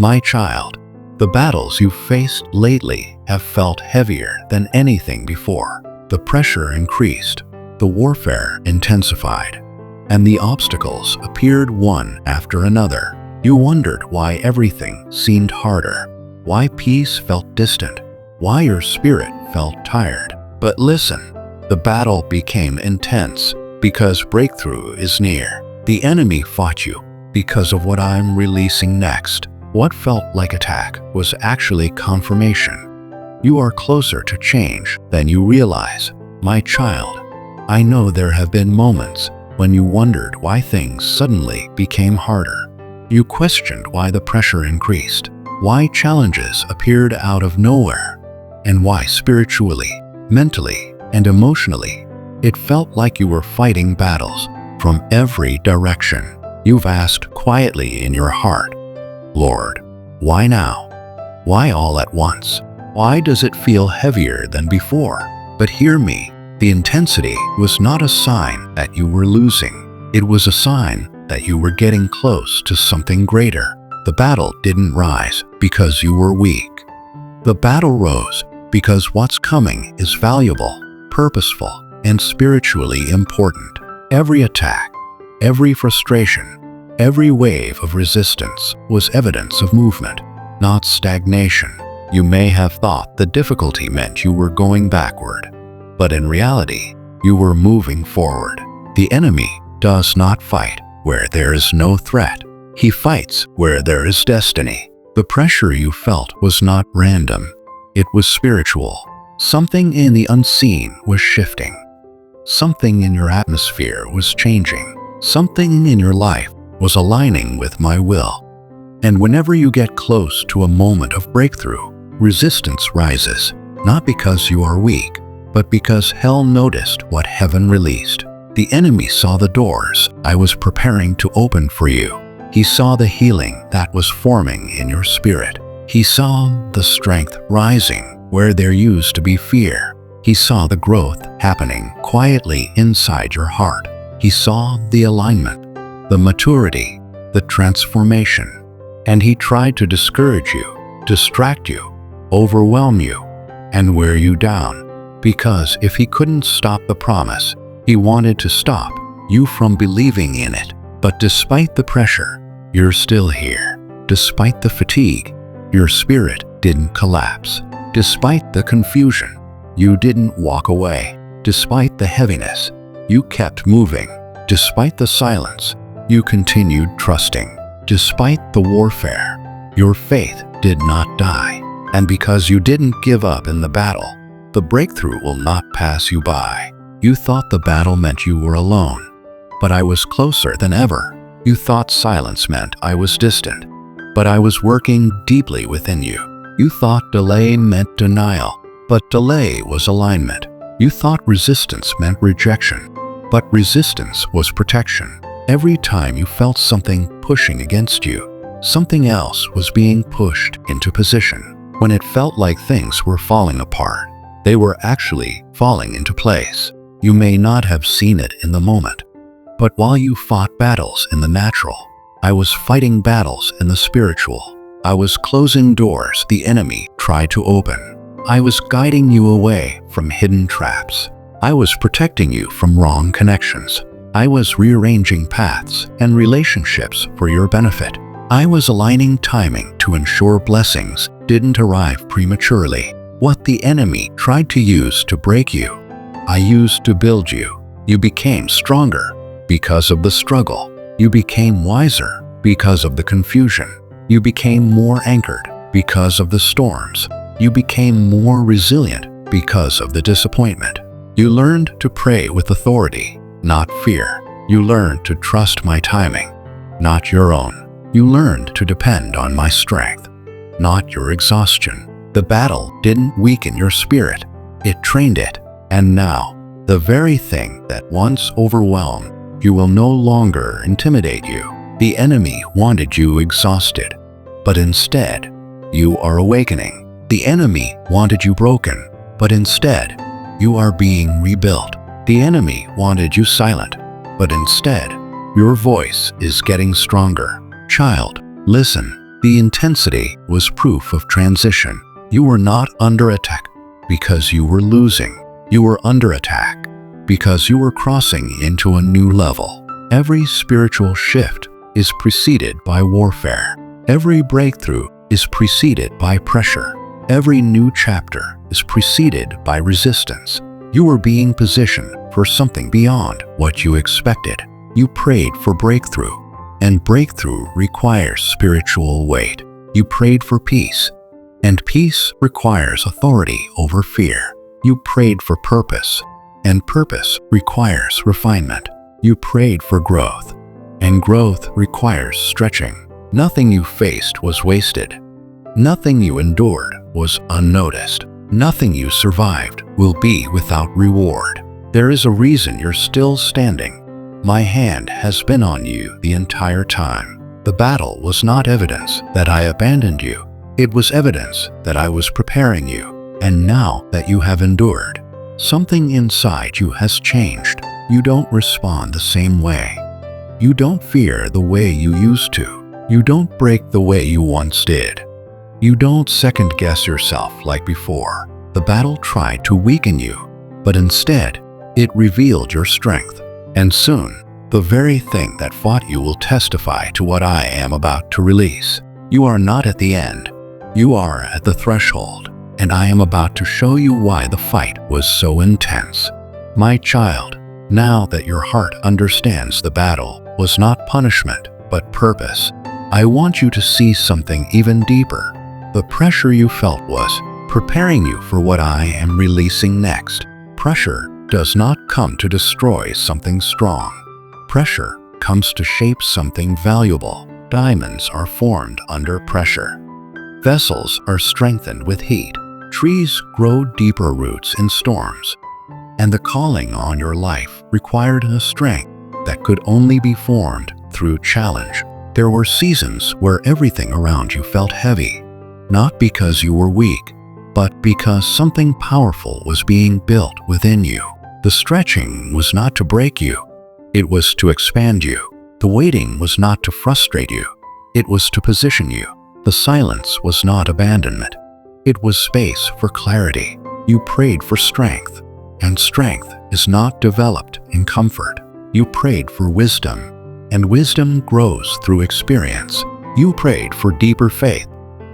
My child, the battles you've faced lately have felt heavier than anything before. The pressure increased, the warfare intensified, and the obstacles appeared one after another. You wondered why everything seemed harder, why peace felt distant, why your spirit felt tired. But listen, the battle became intense because breakthrough is near. The enemy fought you because of what I'm releasing next. What felt like attack was actually confirmation. You are closer to change than you realize. My child, I know there have been moments when you wondered why things suddenly became harder. You questioned why the pressure increased, why challenges appeared out of nowhere, and why spiritually, mentally, and emotionally, it felt like you were fighting battles from every direction. You've asked quietly in your heart, Lord, why now? Why all at once? Why does it feel heavier than before? But hear me, the intensity was not a sign that you were losing. It was a sign that you were getting close to something greater. The battle didn't rise because you were weak. The battle rose because what's coming is valuable, purposeful, and spiritually important. Every attack, every frustration, every wave of resistance was evidence of movement, not stagnation. You may have thought the difficulty meant you were going backward, but in reality, you were moving forward. The enemy does not fight where there is no threat. He fights where there is destiny. The pressure you felt was not random. It was spiritual. Something in the unseen was shifting. Something in your atmosphere was changing. Something in your life was aligning with my will. And whenever you get close to a moment of breakthrough, resistance rises, not because you are weak, but because hell noticed what heaven released. The enemy saw the doors I was preparing to open for you. He saw the healing that was forming in your spirit. He saw the strength rising where there used to be fear. He saw the growth happening quietly inside your heart. He saw the alignment, the maturity, the transformation. And he tried to discourage you, distract you, overwhelm you, and wear you down. Because if he couldn't stop the promise, he wanted to stop you from believing in it. But despite the pressure, you're still here. Despite the fatigue, your spirit didn't collapse. Despite the confusion, you didn't walk away. Despite the heaviness, you kept moving. Despite the silence, you continued trusting. Despite the warfare, your faith did not die. And because you didn't give up in the battle, the breakthrough will not pass you by. You thought the battle meant you were alone, but I was closer than ever. You thought silence meant I was distant, but I was working deeply within you. You thought delay meant denial, but delay was alignment. You thought resistance meant rejection, but resistance was protection. Every time you felt something pushing against you, something else was being pushed into position. When it felt like things were falling apart, they were actually falling into place. You may not have seen it in the moment, but while you fought battles in the natural, I was fighting battles in the spiritual. I was closing doors the enemy tried to open. I was guiding you away from hidden traps. I was protecting you from wrong connections. I was rearranging paths and relationships for your benefit. I was aligning timing to ensure blessings didn't arrive prematurely. What the enemy tried to use to break you, I used to build you. You became stronger because of the struggle. You became wiser because of the confusion. You became more anchored because of the storms. You became more resilient because of the disappointment. You learned to pray with authority, not fear. You learned to trust my timing, not your own. You learned to depend on my strength, not your exhaustion. The battle didn't weaken your spirit, it trained it. And now, the very thing that once overwhelmed you will no longer intimidate you. The enemy wanted you exhausted, but instead, you are awakening. The enemy wanted you broken, but instead, you are being rebuilt. The enemy wanted you silent, but instead, your voice is getting stronger. Child, listen. The intensity was proof of transition. You were not under attack because you were losing. You were under attack because you were crossing into a new level. Every spiritual shift is preceded by warfare. Every breakthrough is preceded by pressure. Every new chapter is preceded by resistance. You were being positioned for something beyond what you expected. You prayed for breakthrough, and breakthrough requires spiritual weight. You prayed for peace, and peace requires authority over fear. You prayed for purpose, and purpose requires refinement. You prayed for growth, and growth requires stretching. Nothing you faced was wasted. Nothing you endured was unnoticed. Nothing you survived will be without reward. There is a reason you're still standing. My hand has been on you the entire time. The battle was not evidence that I abandoned you. It was evidence that I was preparing you. And now that you have endured, something inside you has changed. You don't respond the same way. You don't fear the way you used to. You don't break the way you once did. You don't second-guess yourself like before. The battle tried to weaken you, but instead, it revealed your strength. And soon, the very thing that fought you will testify to what I am about to release. You are not at the end. You are at the threshold, and I am about to show you why the fight was so intense. My child, now that your heart understands the battle was not punishment, but purpose, I want you to see something even deeper. The pressure you felt was preparing you for what I am releasing next. Pressure does not come to destroy something strong. Pressure comes to shape something valuable. Diamonds are formed under pressure. Vessels are strengthened with heat. Trees grow deeper roots in storms. And the calling on your life required a strength that could only be formed through challenge. There were seasons where everything around you felt heavy, not because you were weak, but because something powerful was being built within you. The stretching was not to break you, it was to expand you. The waiting was not to frustrate you, it was to position you. The silence was not abandonment, it was space for clarity. You prayed for strength, and strength is not developed in comfort. You prayed for wisdom, and wisdom grows through experience. You prayed for deeper faith,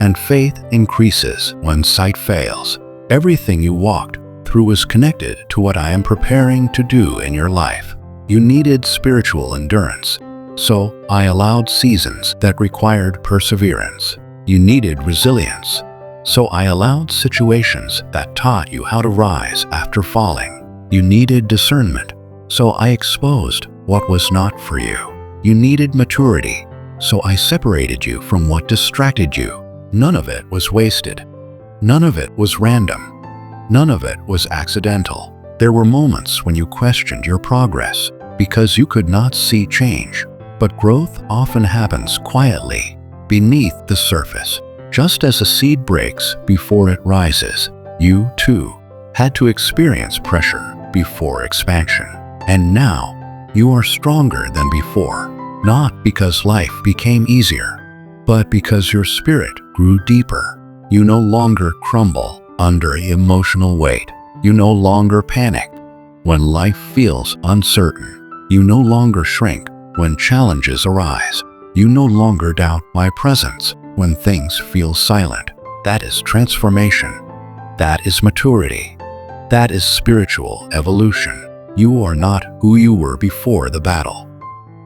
and faith increases when sight fails. Everything you walked through is connected to what I am preparing to do in your life. You needed spiritual endurance, so I allowed seasons that required perseverance. You needed resilience, so I allowed situations that taught you how to rise after falling. You needed discernment, so I exposed what was not for you. You needed maturity, so I separated you from what distracted you. None of it was wasted. None of it was random. None of it was accidental. There were moments when you questioned your progress because you could not see change. But growth often happens quietly, beneath the surface. Just as a seed breaks before it rises, you, too, had to experience pressure before expansion. And now, you are stronger than before, not because life became easier, but because your spirit grew deeper. You no longer crumble under emotional weight. You no longer panic when life feels uncertain. You no longer shrink when challenges arise. You no longer doubt my presence when things feel silent. That is transformation. That is maturity. That is spiritual evolution. You are not who you were before the battle.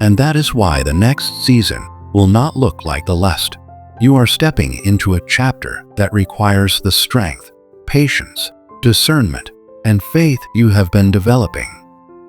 And that is why the next season will not look like the last. You are stepping into a chapter that requires the strength, patience, discernment, and faith you have been developing.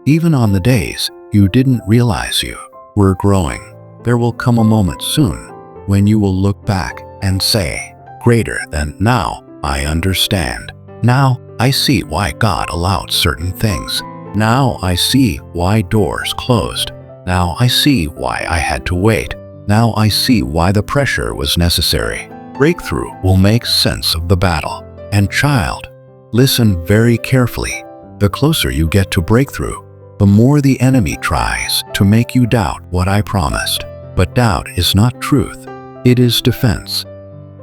Even on the days you didn't realize you were growing, there will come a moment soon when you will look back and say, "Greater than now, I understand. Now I see why God allowed certain things. Now I see why doors closed. Now I see why I had to wait. Now I see why the pressure was necessary." Breakthrough will make sense of the battle. And child, listen very carefully. The closer you get to breakthrough, the more the enemy tries to make you doubt what I promised. But doubt is not truth. It is defense.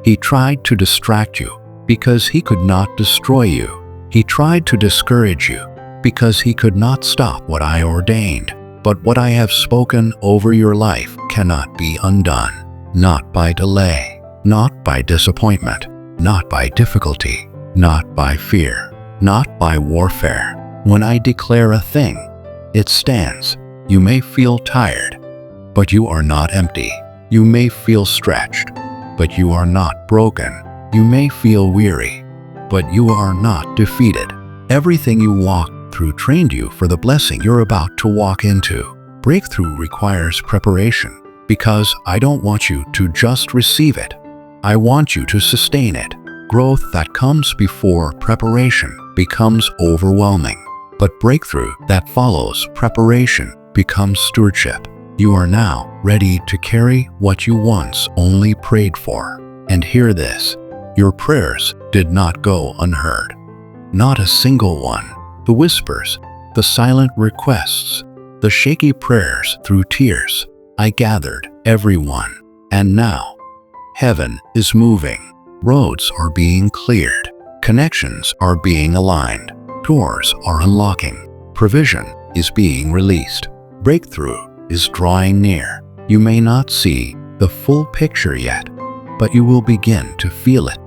He tried to distract you because he could not destroy you. He tried to discourage you because he could not stop what I ordained. But what I have spoken over your life cannot be undone, not by delay, not by disappointment, not by difficulty, not by fear, not by warfare. When I declare a thing, it stands. You may feel tired, but you are not empty. You may feel stretched, but you are not broken. You may feel weary, but you are not defeated. Everything you walked through trained you for the blessing you're about to walk into. Breakthrough requires preparation because I don't want you to just receive it. I want you to sustain it. Growth that comes before preparation becomes overwhelming, but breakthrough that follows preparation becomes stewardship. You are now ready to carry what you once only prayed for. And hear this, your prayers did not go unheard. Not a single one. The whispers, the silent requests, the shaky prayers through tears. I gathered everyone. And now, heaven is moving. Roads are being cleared. Connections are being aligned. Doors are unlocking. Provision is being released. Breakthrough is drawing near. You may not see the full picture yet, but you will begin to feel it.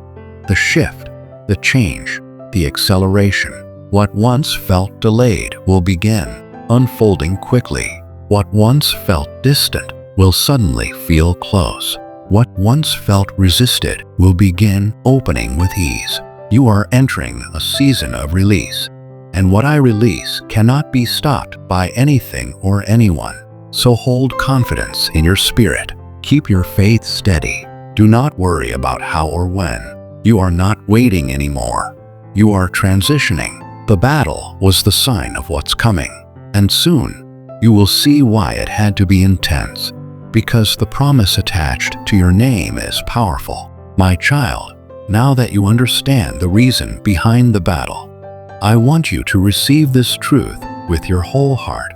The shift, the change, the acceleration. What once felt delayed will begin unfolding quickly. What once felt distant will suddenly feel close. What once felt resisted will begin opening with ease. You are entering a season of release, and what I release cannot be stopped by anything or anyone. So hold confidence in your spirit. Keep your faith steady. Do not worry about how or when. You are not waiting anymore. You are transitioning. The battle was the sign of what's coming, and soon you will see why it had to be intense, because the promise attached to your name is powerful. My child, now that you understand the reason behind the battle, I want you to receive this truth with your whole heart.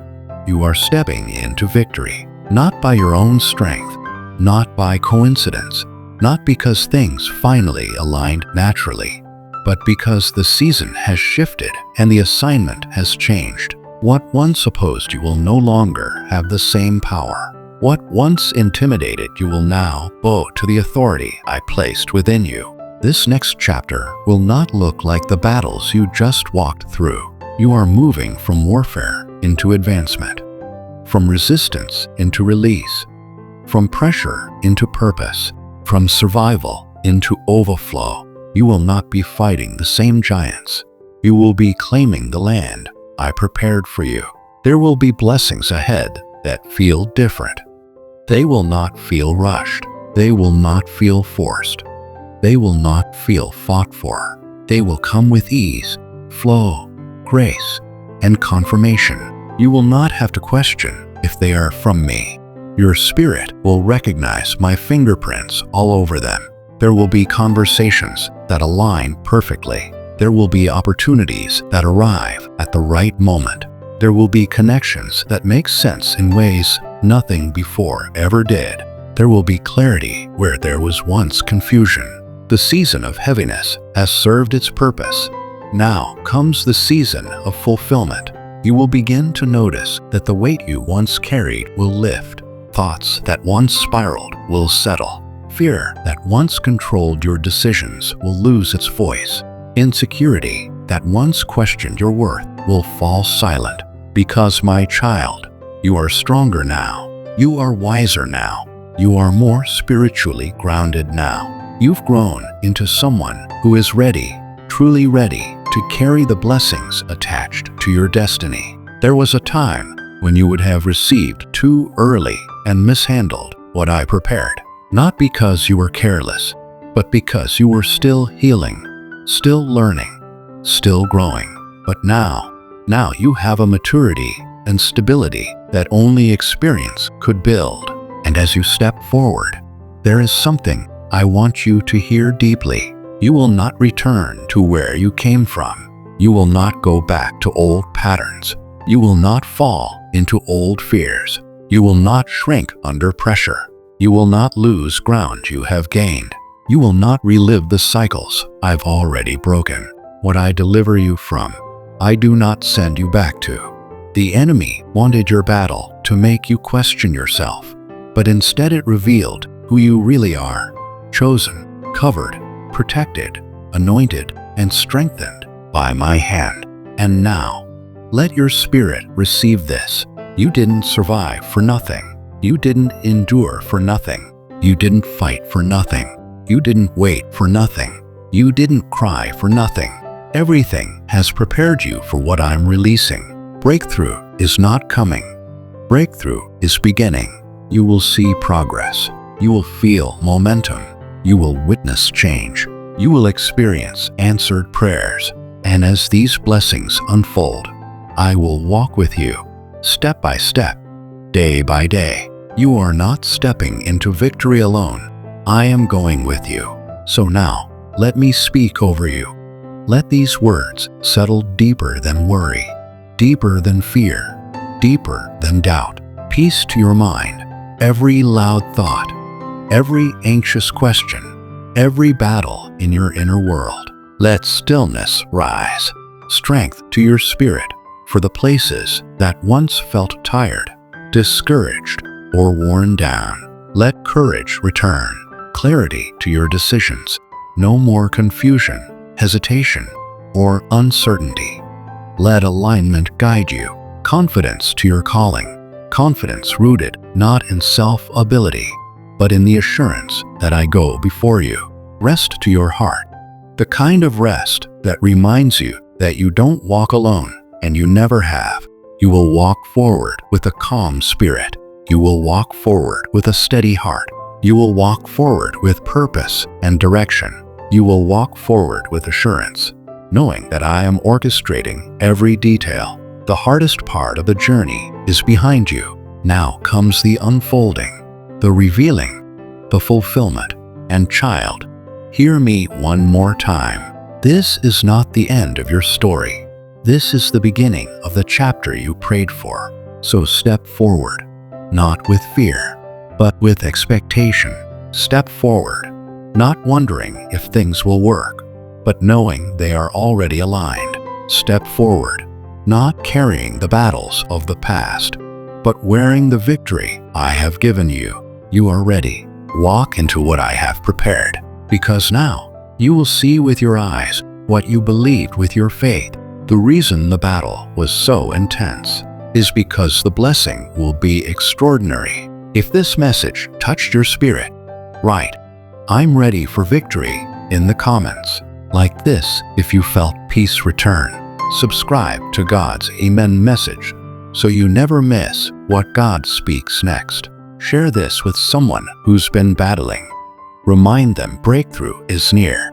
You are stepping into victory, not by your own strength, not by coincidence, not because things finally aligned naturally, but because the season has shifted and the assignment has changed. What once opposed you will no longer have the same power. What once intimidated you will now bow to the authority I placed within you. This next chapter will not look like the battles you just walked through. You are moving from warfare into advancement, from resistance into release, from pressure into purpose, from survival into overflow. You will not be fighting the same giants. You will be claiming the land I prepared for you. There will be blessings ahead that feel different. They will not feel rushed. They will not feel forced. They will not feel fought for. They will come with ease, flow, grace, and confirmation. You will not have to question if they are from me. Your spirit will recognize my fingerprints all over them. There will be conversations that align perfectly. There will be opportunities that arrive at the right moment. There will be connections that make sense in ways nothing before ever did. There will be clarity where there was once confusion. The season of heaviness has served its purpose. Now comes the season of fulfillment. You will begin to notice that the weight you once carried will lift. Thoughts that once spiraled will settle. Fear that once controlled your decisions will lose its voice. Insecurity that once questioned your worth will fall silent. Because, my child, you are stronger now. You are wiser now. You are more spiritually grounded now. You've grown into someone who is ready, truly ready, to carry the blessings attached to your destiny. There was a time when you would have received too early and mishandled what I prepared. Not because you were careless, but because you were still healing, still learning, still growing. But now you have a maturity and stability that only experience could build. And as you step forward, there is something I want you to hear deeply. You will not return to where you came from. You will not go back to old patterns. You will not fall into old fears. You will not shrink under pressure. You will not lose ground you have gained. You will not relive the cycles I've already broken. What I deliver you from, I do not send you back to. The enemy wanted your battle to make you question yourself, but instead it revealed who you really are, chosen, covered, protected, anointed, and strengthened by my hand. And now, let your spirit receive this. You didn't survive for nothing. You didn't endure for nothing. You didn't fight for nothing. You didn't wait for nothing. You didn't cry for nothing. Everything has prepared you for what I'm releasing. Breakthrough is not coming. Breakthrough is beginning. You will see progress. You will feel momentum. You will witness change. You will experience answered prayers. And as these blessings unfold, I will walk with you, step by step, day by day. You are not stepping into victory alone. I am going with you. So now, let me speak over you. Let these words settle deeper than worry, deeper than fear, deeper than doubt. Peace to your mind. Every loud thought, every anxious question, every battle in your inner world. Let stillness rise. Strength to your spirit for the places that once felt tired, discouraged, or worn down. Let courage return. Clarity to your decisions. No more confusion, hesitation, or uncertainty. Let alignment guide you. Confidence to your calling. Confidence rooted not in self-ability, but in the assurance that I go before you. Rest to your heart. The kind of rest that reminds you that you don't walk alone, and you never have. You will walk forward with a calm spirit. You will walk forward with a steady heart. You will walk forward with purpose and direction. You will walk forward with assurance, knowing that I am orchestrating every detail. The hardest part of the journey is behind you. Now comes the unfolding, the revealing, the fulfillment. And child, hear me one more time. This is not the end of your story. This is the beginning of the chapter you prayed for. So step forward, not with fear, but with expectation. Step forward, not wondering if things will work, but knowing they are already aligned. Step forward, not carrying the battles of the past, but wearing the victory I have given you. You are ready. Walk into what I have prepared, because now you will see with your eyes what you believed with your faith. The reason the battle was so intense is because the blessing will be extraordinary. If this message touched your spirit, write, "I'm ready for victory" in the comments. Like this if you felt peace return. Subscribe to God's Amen message so you never miss what God speaks next. Share this with someone who's been battling. Remind them breakthrough is near.